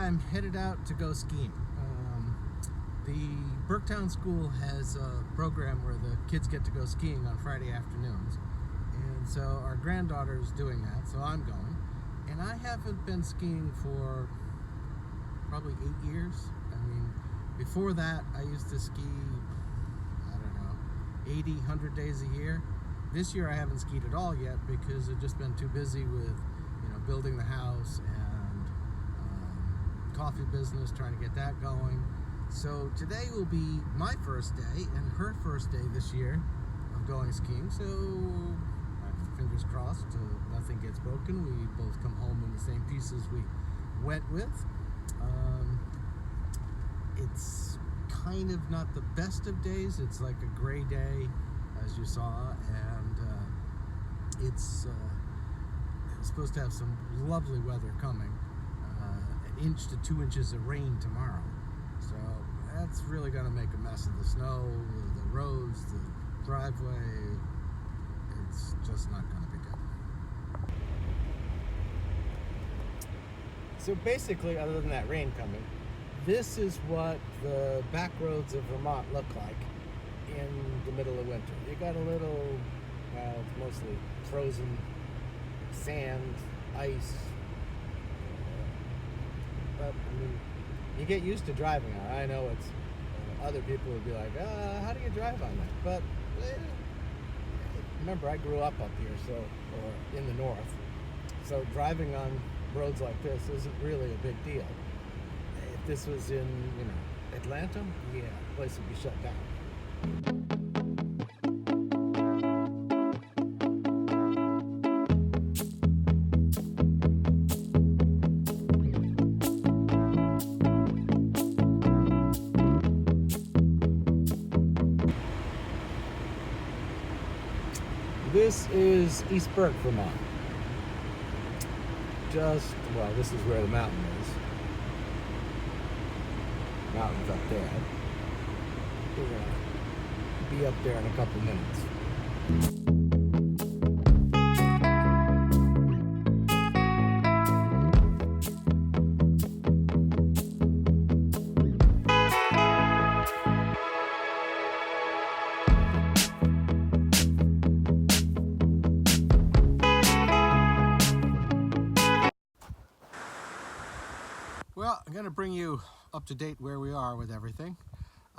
I'm headed out to go skiing. The Burketown School has a program where the kids get to go skiing on Friday afternoons. And so our granddaughter's doing that, so I'm going. And I haven't been skiing for probably 8 years. I mean, before that, I used to ski, I don't know, 80, 100 days a year. This year I haven't skied at all yet because I've just been too busy with, building the house and coffee business, trying to get that going. So today will be my first day and her first day this year of going skiing. So fingers crossed, nothing gets broken. We both come home in the same pieces we went with. It's kind of not the best of days. It's like a gray day, as you saw, and it's supposed to have some lovely weather coming. 1 inch to 2 inches of rain tomorrow. So that's really going to make a mess of the snow, the roads, the driveway. It's just not going to be good. So basically, other than that rain coming, this is what the back roads of Vermont look like in the middle of winter. You got a little, well, it's mostly frozen sand, ice, but I mean, you get used to driving on it. I know it's other people would be like, how do you drive on that? But remember, I grew up here, or in the north, so driving on roads like this isn't really a big deal. If this was in, Atlanta, yeah, the place would be shut down. This is East Burke, Vermont. This is where the mountain is. Mountain's up there. We're gonna be up there in a couple minutes. Well, I'm going to bring you up to date where we are with everything.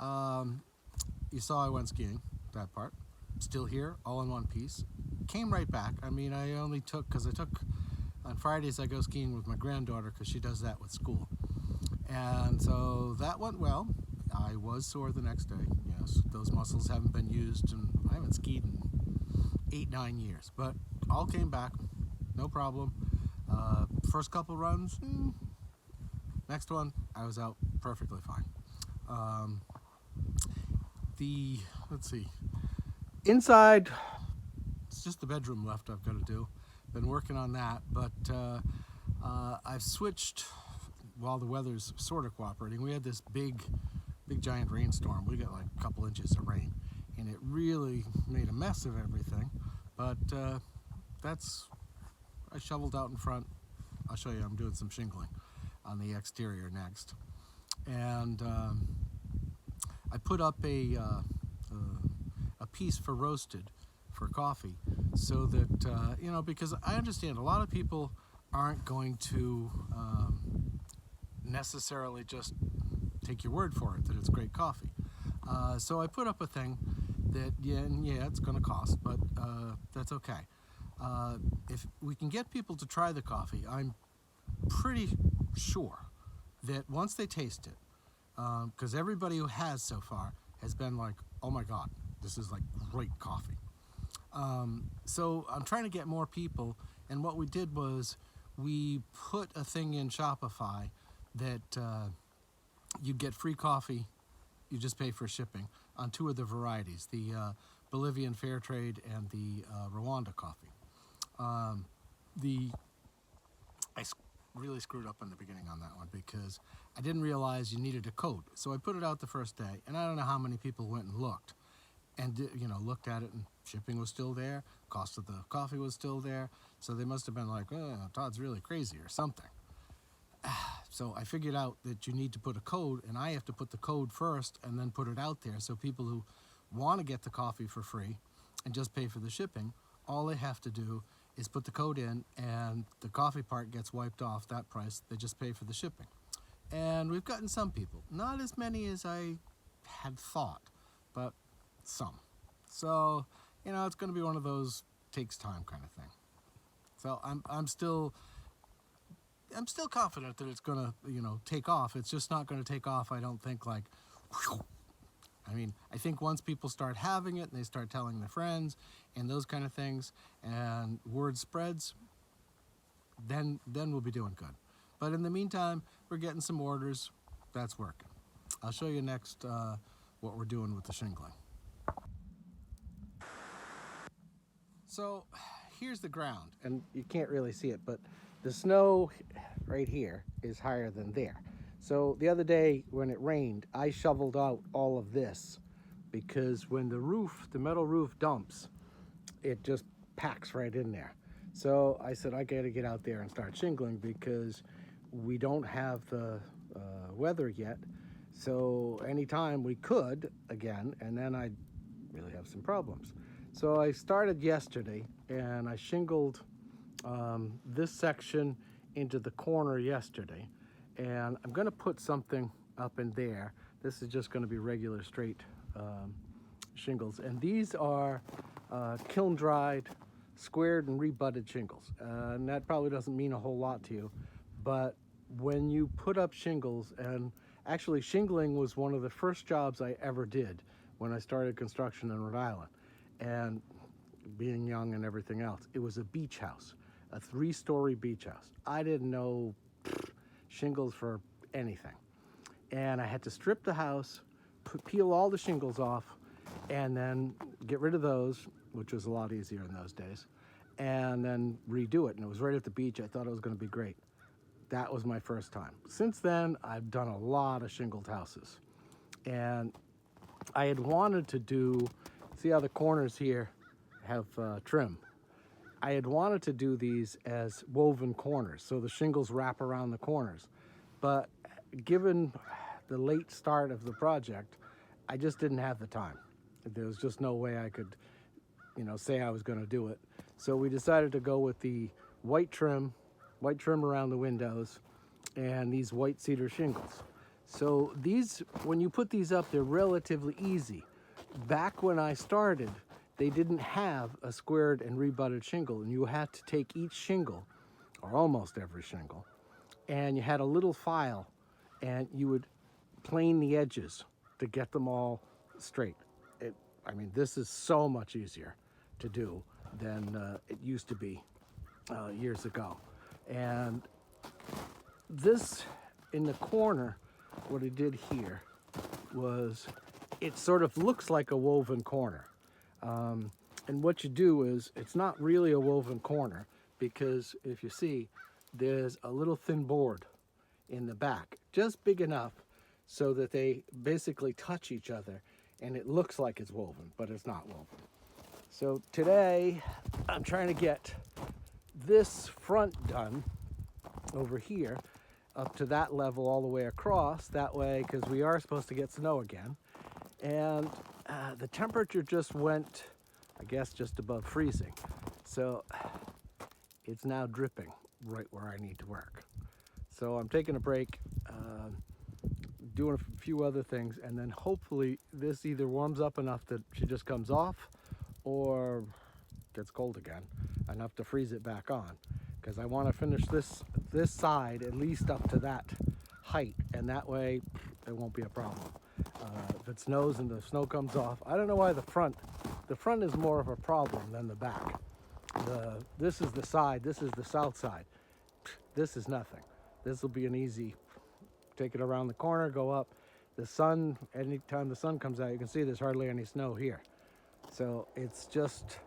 You saw I went skiing, that part. Still here, all in one piece. Came right back. I mean, I only took, on Fridays I go skiing with my granddaughter because she does that with school. And so that went well. I was sore the next day. Yes, those muscles haven't been used, and I haven't skied in 8, 9 years. But all came back, no problem. First couple runs, next one, I was out perfectly fine. Let's see, inside, it's just the bedroom left I've got to do. Been working on that, but I've switched while the weather's sort of cooperating. We had this big giant rainstorm. We got like a couple inches of rain, and it really made a mess of everything, but I shoveled out in front. I'll show you, I'm doing some shingling on the exterior next, and I put up a piece for roasted for coffee, so that because I understand a lot of people aren't going to necessarily just take your word for it that it's great coffee. So I put up a thing that it's going to cost, but that's okay. If we can get people to try the coffee, I'm pretty sure that once they taste it, because everybody who has so far has been like, oh my god, this is like great coffee. So I'm trying to get more people, and what we did was we put a thing in Shopify that you get free coffee, you just pay for shipping, on 2 of the varieties, the Bolivian Fair Trade and the Rwanda coffee. I really screwed up in the beginning on that one because I didn't realize you needed a code. So I put it out the first day, and I don't know how many people went and looked looked at it, and shipping was still there, cost of the coffee was still there, so they must have been like, oh, Todd's really crazy or something. So I figured out that you need to put a code, and I have to put the code first and then put it out there. So people who want to get the coffee for free and just pay for the shipping, all they have to do is put the code in, and the coffee part gets wiped off that price. They just pay for the shipping. And we've gotten some people, not as many as I had thought, but some. So, you know, it's going to be one of those takes time kind of thing. So I'm still confident that it's going to, you know, take off. It's just not going to take off, I don't think, like, whew. I mean, I think once people start having it and they start telling their friends and those kind of things, and word spreads, then we'll be doing good. But in the meantime, we're getting some orders. That's working. I'll show you next what we're doing with the shingling. So here's the ground, and you can't really see it, but the snow right here is higher than there. So the other day when it rained, I shoveled out all of this because when the metal roof dumps, it just packs right in there. So I said, I gotta get out there and start shingling because we don't have the weather yet. So anytime we could again, and then I'd really have some problems. So I started yesterday and I shingled this section into the corner yesterday. And I'm gonna put something up in there. This is just gonna be regular straight shingles. And these are kiln dried, squared and rebutted shingles. And that probably doesn't mean a whole lot to you, but when you put up shingles, and actually shingling was one of the first jobs I ever did when I started construction in Rhode Island. And being young and everything else, it was a beach house, a 3-story beach house. I didn't know shingles for anything. And I had to strip the house, peel all the shingles off, and then get rid of those, which was a lot easier in those days, and then redo it. And it was right at the beach. I thought it was going to be great. That was my first time. Since then, I've done a lot of shingled houses. And I had wanted to do, see how the corners here have trim. I had wanted to do these as woven corners, so the shingles wrap around the corners. But given the late start of the project, I just didn't have the time. There was just no way I could, you know, say I was going to do it. So we decided to go with the white trim around the windows, and these white cedar shingles. So these, when you put these up, they're relatively easy. Back when I started, they didn't have a squared and rebutted shingle, and you had to take each shingle, or almost every shingle, and you had a little file, and you would plane the edges to get them all straight. I mean, this is so much easier to do than it used to be years ago. And this, in the corner, what I did here was, it sort of looks like a woven corner. And what you do is, it's not really a woven corner, because if you see, there's a little thin board in the back, just big enough so that they basically touch each other, and it looks like it's woven, but it's not woven. So today, I'm trying to get this front done over here, up to that level all the way across, that way, because we are supposed to get snow again. And the temperature just went, I guess, just above freezing. So it's now dripping right where I need to work. So I'm taking a break, doing a few other things, and then hopefully this either warms up enough that she just comes off, or gets cold again, enough to freeze it back on. Because I want to finish this side at least up to that height, and that way it won't be a problem. If it snows and the snow comes off, I don't know why the front is more of a problem than the back. This is the side, this is the south side. This is nothing. This will be an easy, take it around the corner, go up. The sun, anytime the sun comes out, you can see there's hardly any snow here. So it's just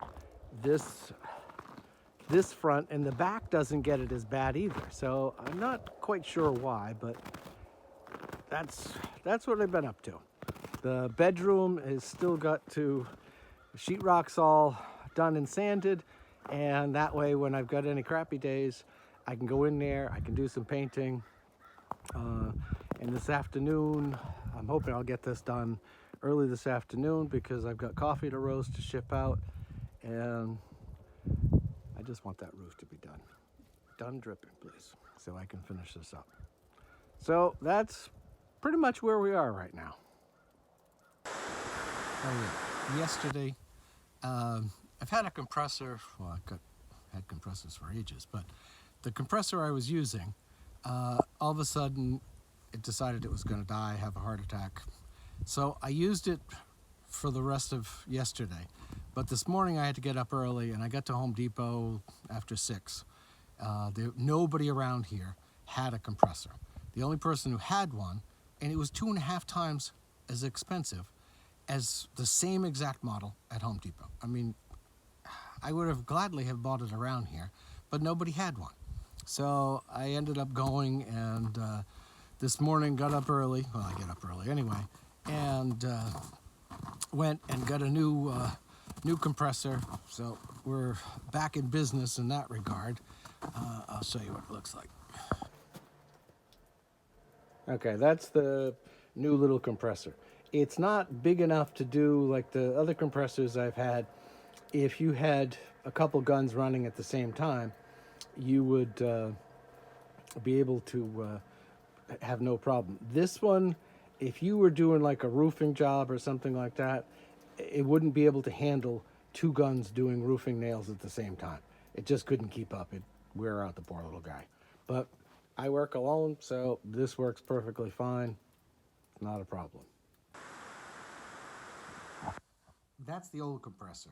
this front, and the back doesn't get it as bad either. So I'm not quite sure why, but that's what I've been up to. The bedroom is still got to, sheetrock's all done and sanded, and that way when I've got any crappy days, I can go in there, I can do some painting, And this afternoon, I'm hoping I'll get this done early this afternoon because I've got coffee to roast to ship out, and I just want that roof to be done. Done dripping, please, so I can finish this up. So that's pretty much where we are right now. Oh yeah, yesterday, I've had a compressor, well, had compressors for ages, but the compressor I was using, all of a sudden, it decided it was going to die, have a heart attack. So I used it for the rest of yesterday. But this morning I had to get up early, and I got to Home Depot after 6. Nobody around here had a compressor. The only person who had one, and it was 2.5 times as expensive as the same exact model at Home Depot. I mean, I would have gladly have bought it around here, but nobody had one. So I ended up going, and this morning got up early. Well, I get up early anyway, and went and got a new compressor. So we're back in business in that regard. I'll show you what it looks like. Okay, that's the new little compressor. It's not big enough to do like the other compressors I've had. If you had a couple guns running at the same time, you would be able to have no problem. This one, if you were doing like a roofing job or something like that, it wouldn't be able to handle 2 guns doing roofing nails at the same time. It just couldn't keep up. It'd wear out the poor little guy. But I work alone, so this works perfectly fine. Not a problem. That's the old compressor.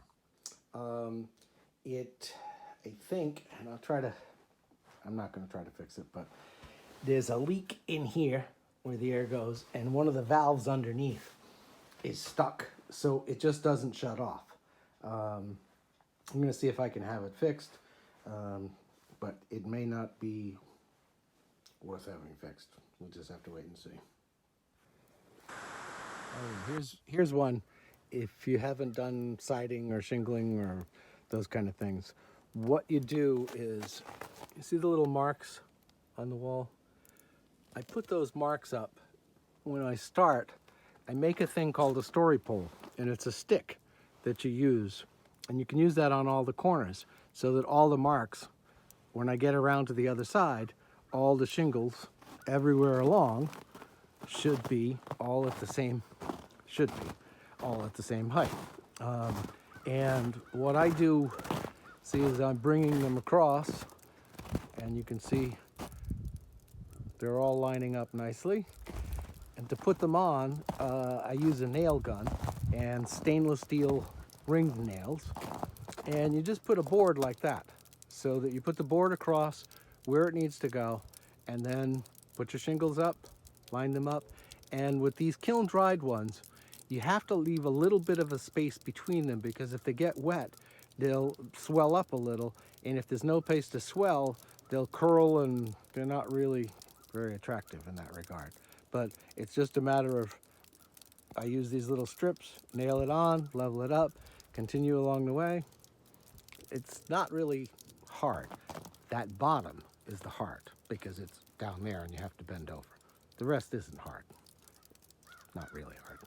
I think, and I'm not going to try to fix it, but there's a leak in here where the air goes, and one of the valves underneath is stuck, so it just doesn't shut off. I'm going to see if I can have it fixed, but it may not be worth having fixed. We'll just have to wait and see. Oh, here's one. If you haven't done siding or shingling or those kind of things, what you do is, you see the little marks on the wall? I put those marks up. When I start, I make a thing called a story pole, and it's a stick that you use, and you can use that on all the corners so that all the marks, when I get around to the other side, all the shingles everywhere along should be all at the same height. And what I do, see, is I'm bringing them across, and you can see they're all lining up nicely. And to put them on, I use a nail gun and stainless steel ringed nails. And you just put a board like that, so that you put the board across where it needs to go, and then put your shingles up, line them up. And with these kiln dried ones, you have to leave a little bit of a space between them, because if they get wet, they'll swell up a little, and if there's no place to swell, they'll curl, and they're not really very attractive in that regard. But it's just a matter of, I use these little strips, nail it on, level it up, continue along the way. It's not really hard. That bottom is the hard, because it's down there and you have to bend over. The rest isn't hard. Not really hard.